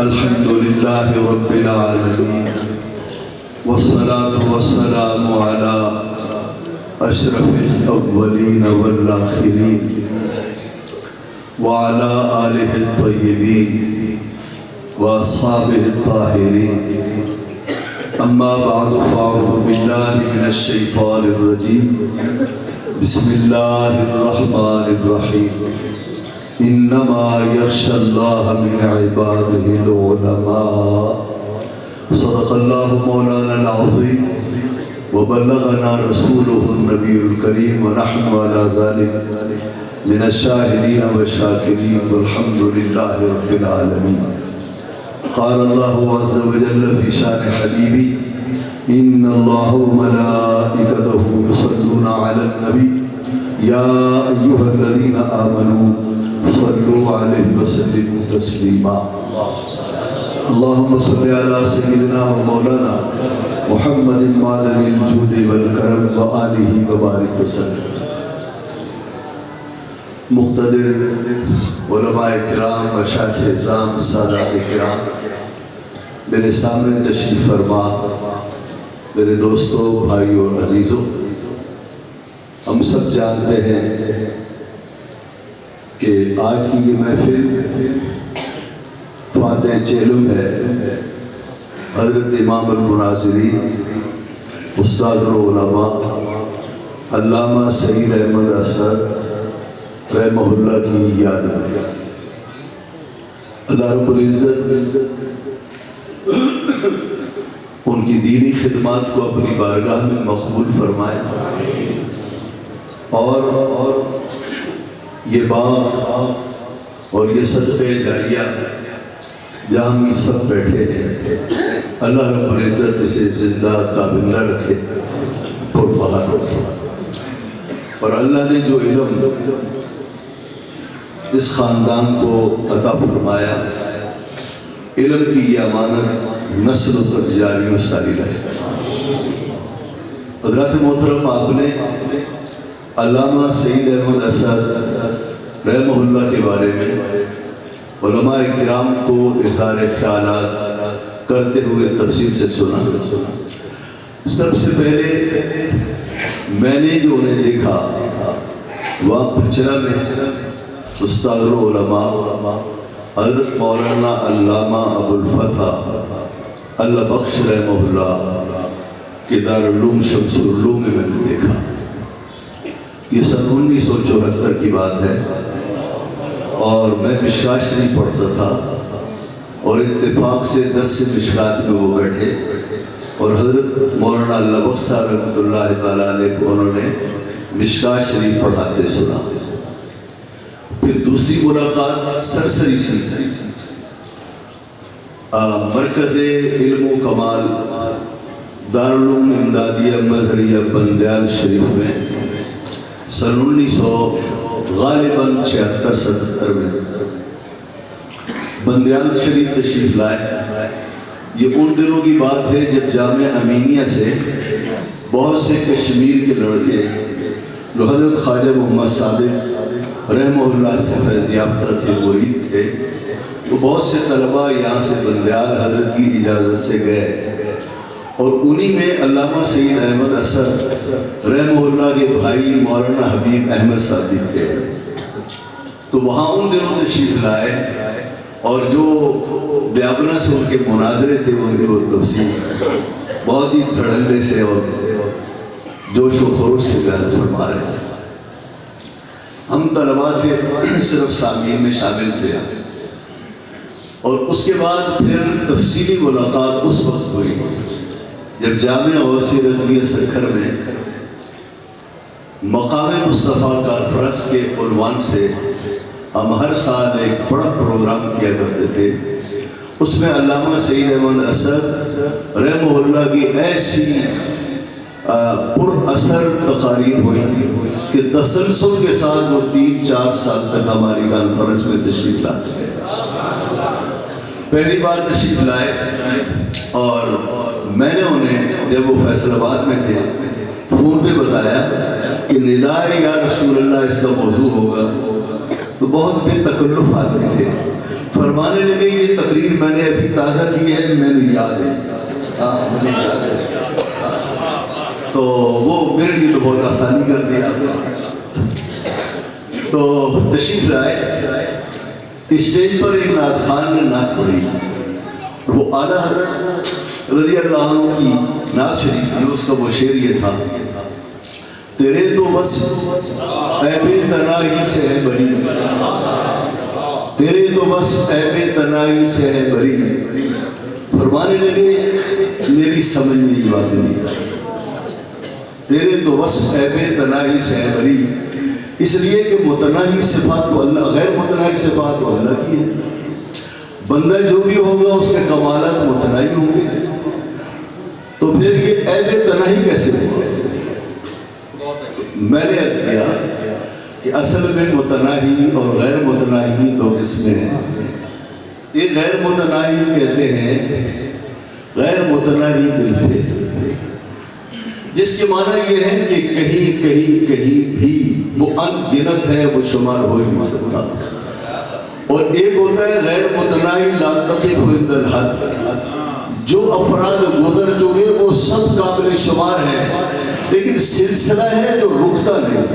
الحمد لله رب العالمين والصلاة والسلام على أشرف الأولين والآخرين وعلى آله الطيبين وأصحابه الطاهرين أما بعد فأعوذ بالله من الشيطان الرجيم بسم الله الرحمن الرحيم إنما يخشى الله من عباده العلماء صدق الله مولانا العظيم وبلغنا رسوله النبي الكريم ونحن على ذلك من الشاهدين والشاكرين والحمد لله رب العالمين. قال الله عز وجل في شان حبيبي إن الله وملائكته يصلون على النبي يا أيها الذين آمنوا صلوا عليه وسلموا تسليما. اللهم صل على سيدنا ومولانا محمد معدن الجود والكرم وآله وبارك وسلم. مقتدر علماء کرام مشائخ اعظام سادات کرام میرے سامنے تشریف فرما میرے دوستوں بھائیوں اور عزیزوں، ہم سب جانتے ہیں کہ آج کی یہ محفل فاتح چیلم ہے حضرت امام المناظرین استاد العلماء علامہ سعید احمد اسد رحمہ اللہ کی یاد میں. اللہ رب العزت ان کی دینی خدمات کو اپنی بارگاہ میں مقبول فرمائے اور یہ باغ اور یہ صدقہ جاریہ جہاں ہم سب بیٹھے ہیں اللہ رب العزت اسے زندہ تابندہ رکھے اور بہار رکھے. اور اللہ نے جو علم اس خاندان کو عطا فرمایا، علم کی یہ امانت نسلوں تک جاری و ساری رہے. حضرات محترم، آپ نے علامہ سعید احمد اسد رحمہ اللہ کے بارے میں علماء کرام کو اظہار خیالات کرتے ہوئے تفصیل سے سنا. سب سے پہلے میں نے جو انہیں دیکھا وہاں پچرا میں استاد العلماء حضرت مولانا علامہ ابو الفتح اللہ بخش رحمہ اللہ کے دارالعلوم شمس العلوم میں نے دیکھا. یہ سن 1974 کی بات ہے اور میں مشکات شریف پڑھتا تھا اور اتفاق سے 10 سے مشکات میں وہ بیٹھے اور حضرت مولانا اللہ بخش صاحب رحمۃ اللہ تعالیٰ علیہ کو انہوں نے مشکات شریف پڑھاتے سنا. پھر دوسری ملاقات سرسری سی مرکز علم و کمال دارالعلوم امدادیہ مظہریہ بندیال شریف میں سن 1900 غالباً 76-77 میں بندیال شریف تشریف لائے. یہ ان دنوں کی بات ہے جب جامعہ امینیہ سے بہت سے کشمیر کے لڑکے جو حضرت خواجہ محمد صادق رحمہ اللہ سے فیض یافتہ تھے، مرید تھے، وہ بہت سے طلباء یہاں سے بندیال حضرت کی اجازت سے گئے اور انہی میں علامہ سعید احمد اسد رحمہ اللہ کے بھائی مولانا حبیب احمد صادق تھے. تو وہاں ان دنوں تشریف لائے اور جو بیابنا سے ان کے مناظرے تھے ان کی وہ تفصیل بہت ہی دھڑلے سے اور جوش و خروش سے بیان فرما رہے تھے. ہم طلباء تھے، صرف سامعین میں شامل تھے اور اس کے بعد پھر تفصیلی ملاقات اس وقت ہوئی جب جامعہ اوسیہ رضویہ سکھر میں مقام مصطفیٰ کانفرنس کے عنوان سے ہم ہر سال ایک بڑا پروگرام کیا کرتے تھے. اس میں علامہ سعید احمد اسد رحمہ اللہ کی ایسی پر اثر تقاریر ہوئی کہ تسلسل کے ساتھ وہ 3-4 سال تک ہماری کانفرنس میں تشریف لاتے تھے. پہلی بار تشریف لائے اور میں نے انہیں جب وہ فیصل آباد میں تھے فون پہ بتایا کہ ندائے یا رسول اللہ اس کا موضوع ہوگا. تو بہت بے تکلف آدمی تھے، فرمانے لگے یہ تقریر میں نے ابھی تازہ کی ہے، میں نے یاد ہے، ہاں مجھے یاد ہے، تو وہ میرے لیے تو بہت آسانی کر دیا۔ تو تشریف لائے، اسٹیج پر ایک نعت خان نے نعت پڑھی، وہ اعلیٰ حضرت رضی اللہ عنہ کی نعت شریف تھی۔ اس کا وہ شعر یہ تھا، تیرے تو بس عیب تنہائی سے ہے بری، تیرے تو بس عیب تنہائی سے ہے بری، فرمانے لگے میری سمجھ میں یہ بات نہیں، تیرے تو بس عیب تنہائی سے ہے بری، اس لیے کہ متناہی صفات تو اللہ، غیر متناہی صفات تو اللہ کی ہے، بندہ جو بھی ہوگا اس کے کمالات متناہی ہوں گے، تو پھر یہ عیب تنہائی کیسے ہوگا؟ میں نے عرض کیا کہ اصل میں متناہی اور غیر متناہی دو قسمیں ہیں۔ ایک غیر متناہی کہتے ہیں غیر متناہی بالفعل، جس کے معنی یہ ہے کہ کہیں کہیں کہیں بھی وہ ان گنت ہے، وہ شمار ہو ہی نہیں سکتا۔ اور ایک ہوتا ہے غیر متناہی لا تقف عند الحد، جو افراد گزر چکے وہ سب قابل شمار ہیں، لیکن سلسلہ ہے جو رکتا نہیں۔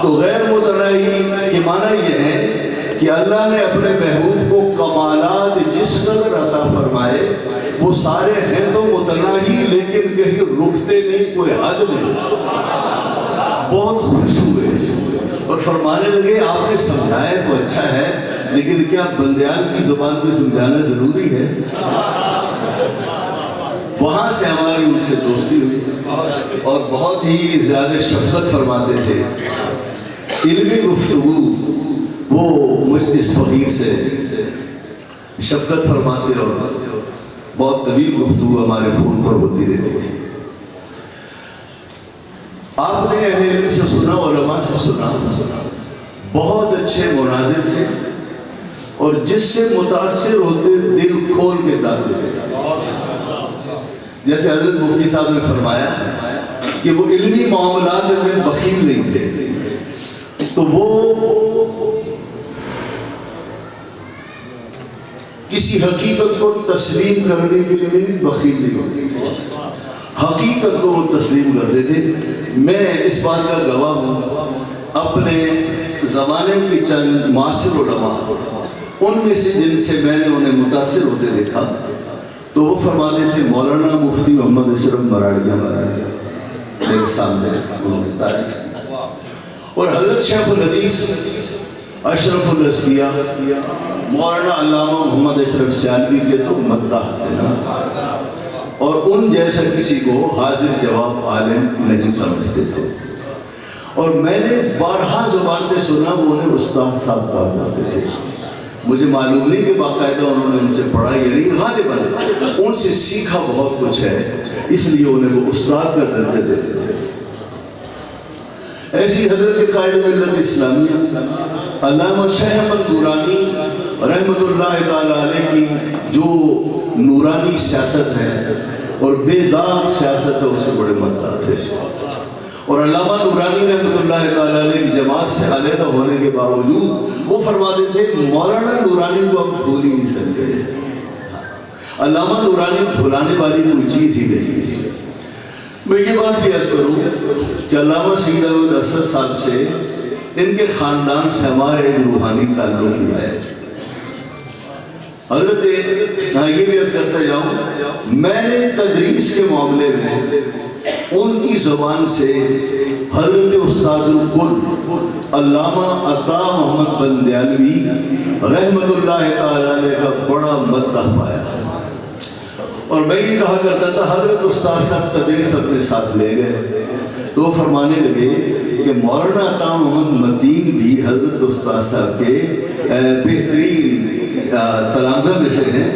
تو غیر متناہی کے معنی یہ ہے کہ اللہ نے اپنے محبوب کو کمالات جس قدر عطا فرمائے وہ سارے ہیں تو متناہی، لیکن کہیں رکتے نہیں، کوئی حد نہیں۔ بہت خوش ہوئے اور فرمانے لگے آپ نے سمجھایا تو اچھا ہے، لیکن کیا بندیال کی زبان میں سمجھانا ضروری ہے؟ وہاں سے ہماری ان سے دوستی ہوئی اور بہت ہی زیادہ شفقت فرماتے تھے، علمی گفتگو وہ مجھ اس فقیر سے شفقت فرماتے اور بہت طویل گفتگو ہمارے فون پر ہوتی رہتی تھی۔ آپ نے اہل علم سے سنا، علماء سے سنا، بہت اچھے مناظر تھے اور جس سے متاثر ہوتے دل کھول کے ڈالتے تھے۔ جیسے حضرت مفتی صاحب نے فرمایا کہ وہ علمی معاملات میں بخیل نہیں تھے، تو وہ کسی حقیقت کو تسلیم کرنے کے لیے بھی بخیل نہیں ہوتے، حقیقت کو وہ تسلیم کرتے تھے۔ میں اس بات کا گواہ ہوں، اپنے زمانے کے چند معاصر علماء، ان میں سے جن سے میں نے انہیں متاثر ہوتے دیکھا، تو وہ فرماتے تھے مولانا مفتی محمد اشرف مراڑیہ میرے سامنے تعریف، اور حضرت شیخ الحدیث اشرف الازکیہ مولانا علامہ محمد اشرف سیالوی کے تو مداح تھے نا، اور ان جیسا کسی کو حاضر جواب عالم نہیں سمجھتے تھے۔ اور میں نے اس بارہا زبان سے سنا وہ انہیں استاد صاحب کہا کرتے تھے۔ مجھے معلوم نہیں کہ باقاعدہ انہوں نے ان سے پڑھا یا نہیں، غالباً ان سے سیکھا بہت کچھ ہے، اس لیے انہیں وہ استاد کا درجہ دیتے تھے۔ ایسی حضرت قائد ملت اسلامی علامہ شاہ احمد دورانی رحمۃ اللہ تعالیٰ علیہ کی جو نورانی سیاست ہے اور بے داغ سیاست ہے، اس کے بڑے مداح تھے۔ اور علامہ نورانی رحمۃ اللہ تعالیٰ علیہ کی جماعت سے علیحدہ ہونے کے باوجود وہ فرماتے تھے مولانا نورانی کو ہم بھول ہی نہیں سکتے، علامہ نورانی بھلانے والی کوئی چیز ہی نہیں تھی۔ میں یہ بات بھی عرض کروں کہ علامہ سید احمد اسد صاحب سے، ان کے خاندان سے ہمارے ایک روحانی تعلق بھی ہے۔ حضرت یہ بھی عرض کرتا جاؤں، میں نے تدریس کے معاملے میں ان کی زبان سے حضرت استاذ الکل علامہ عطا محمد بندیالوی رحمۃ اللہ تعالیٰ علیہ کا بڑا مدح پایا، اور میں یہ کہا کرتا تھا حضرت استاد صاحب تدریس اپنے ساتھ لے گئے تو وہ فرمانے لگے کہ مولانا عطا محمد مدین بھی حضرت استاد صاحب کے بہترین تلامذہ میں سے ہیں،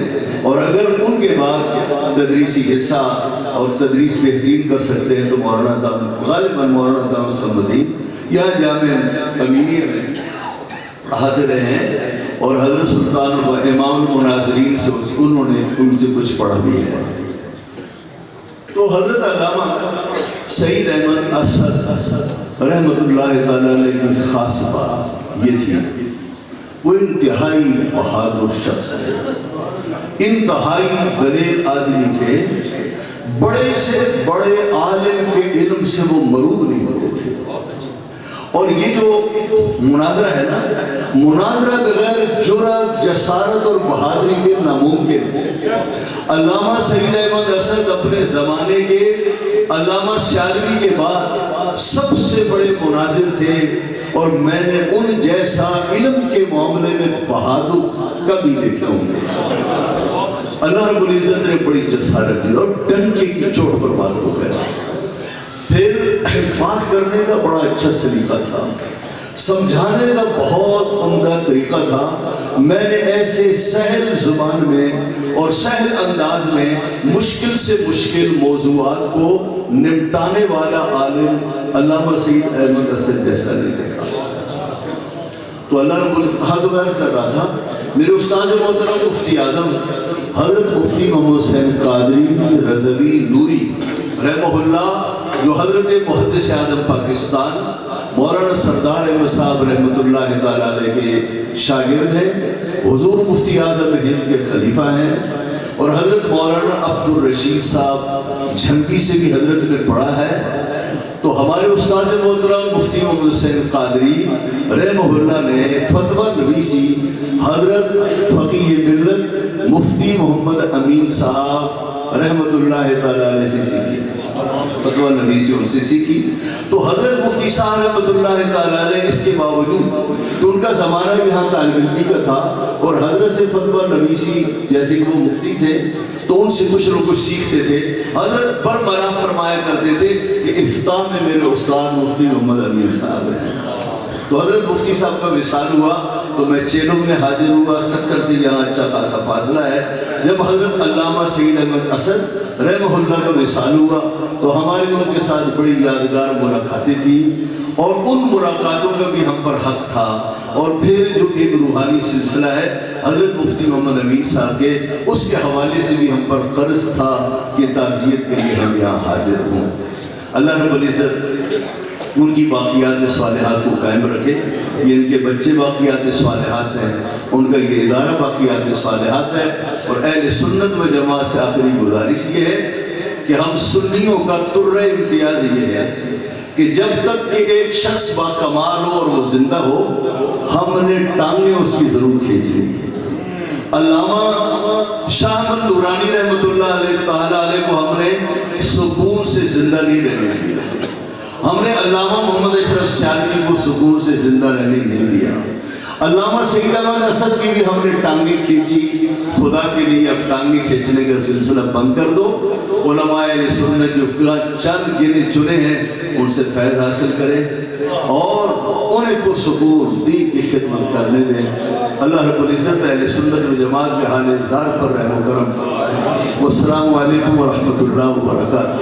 اور اگر ان کے بعد تدریسی حصہ اور تدریس بہترین کر سکتے ہیں تو مولانا غالباً مولانا عطا محمد مدین یہاں جامعہ امینیہ میں حاضر ہیں، اور حضرت سلطان و امام المناظرین سے انہوں نے ان سے کچھ پڑھا بھی ہے۔ تو حضرت علامہ سید احمد اسد رحمۃ اللہ تعالیٰ علیہ کی خاص بات یہ تھی، وہ انتہائی بہادر شخص ہے، انتہائی دلیر آدمی تھے، بڑے سے بڑے عالم کے علم سے وہ مروب نہیں ہوتے تھے۔ اور یہ جو مناظرہ ہے نا، مناظرہ بغیر جرأت، جسارت اور بہادری کے ناممکن ہے۔ علامہ سعید احمد اسد اپنے زمانے کے علامہ سیالوی کے بعد سب سے بڑے مناظر تھے، اور میں نے ان جیسا علم کے معاملے میں بہادر کبھی دیکھا ہوں۔ اللہ رب العزت نے بڑی جسارت دی اور ڈنکے کی چوٹ پر بات کو کہا۔ پھر بات کرنے کا بڑا اچھا سلیقہ تھا، سمجھانے کا بہت عمدہ طریقہ تھا۔ میں نے ایسے سہل زبان میں اور سہل انداز میں مشکل سے مشکل موضوعات کو نمٹانے والا عالم علامہ سعید احمد اسد جیسا نہیں دیکھا۔ تو اللہ رب العزت میں عرض کر رہا تھا، میرے استاذ محترم مفتی اعظم حضرت مفتی محمد حسین قادری رضوی نوری رحمہ اللہ، جو حضرت محدث اعظم پاکستان مولانا سردار احمد صاحب رحمۃ اللہ تعالیٰ علیہ کے شاگرد ہیں، حضور مفتی اعظم ہند کے خلیفہ ہیں، اور حضرت مولانا عبد الرشید صاحب جھنکی سے بھی حضرت نے پڑھا ہے۔ تو ہمارے استاذ محترم مفتی محمد حسین قادری رحمہ اللہ نے فتویٰ نویسی حضرت فقیہ ملت مفتی محمد امین صاحب رحمۃ اللہ تعالیٰ علیہ سے سیکھی، فتویٰ نویسی ان سے سیکھی۔ تو حضرت مفتی صاحب رحمۃ اللہ تعالیٰ علیہ اس کے باوجود کہ ان کا زمانہ یہاں طالب علمی کا تھا اور حضرت سے فتویٰ نویسی جیسے کہ وہ مفتی تھے تو ان سے کچھ نہ کچھ سیکھتے تھے، حضرت برملا فرمایا کرتے تھے کہ افتاح میں میرے استاد مفتی محمد امین صاحب ہیں۔ تو حضرت مفتی صاحب کا وصال ہوا تو میں چیلوں میں حاضر ہوا، سکر سے یہاں اچھا خاصا فاصلہ ہے۔ جب حضرت علامہ سعید احمد اسد رحمہ اللہ کا وصال ہوا تو ہماری ان کے ساتھ بڑی یادگار ملاقاتیں تھیں، اور ان ملاقاتوں کا بھی ہم پر حق تھا۔ اور پھر جو ایک روحانی سلسلہ ہے حضرت مفتی محمد امین صاحب کے، اس کے حوالے سے بھی ہم پر قرض تھا کہ تعزیت کے لیے ہم یہاں حاضر ہوں۔ اللہ رب العزت ان کی باقیات صالحات کو قائم رکھے۔ یہ ان کے بچے باقیات صالحات ہیں، ان کا یہ ادارہ باقیات صالحات ہے۔ اور اہل سنت و جماعت سے آخری گزارش یہ ہے کہ ہم سنیوں کا ترہ امتیاز یہ ہے کہ جب تک کہ ایک شخص با کمال ہو اور وہ زندہ ہو، ہم نے ٹانگیں اس کی ضرور کھینچنی ہے۔ علامہ شاہ احمد نورانی رحمۃ اللہ علیہ تعالیٰ علیہ کو ہم نے سکون سے زندہ نہیں رہنے دیا، ہم نے علامہ محمد اشرف سیالوی کو سکون سے زندہ رہنے نہیں دیا۔ علامہ سعید احمد اسد کی بھی ہم نے ٹانگیں کھینچی، خدا کے لیے اب ٹانگیں کھینچنے کا سلسلہ بند کر دو۔ علماء اہل سنت جو چند گنے چنے ہیں ان سے فیض حاصل کریں اور انہیں پرسکون دین کی خدمت کرنے دیں۔ اللہ رب العزت اہل سنت و جماعت کے حال زار پر رحم و کرم فرمائے۔ والسلام علیکم ورحمۃ اللہ وبرکاتہ۔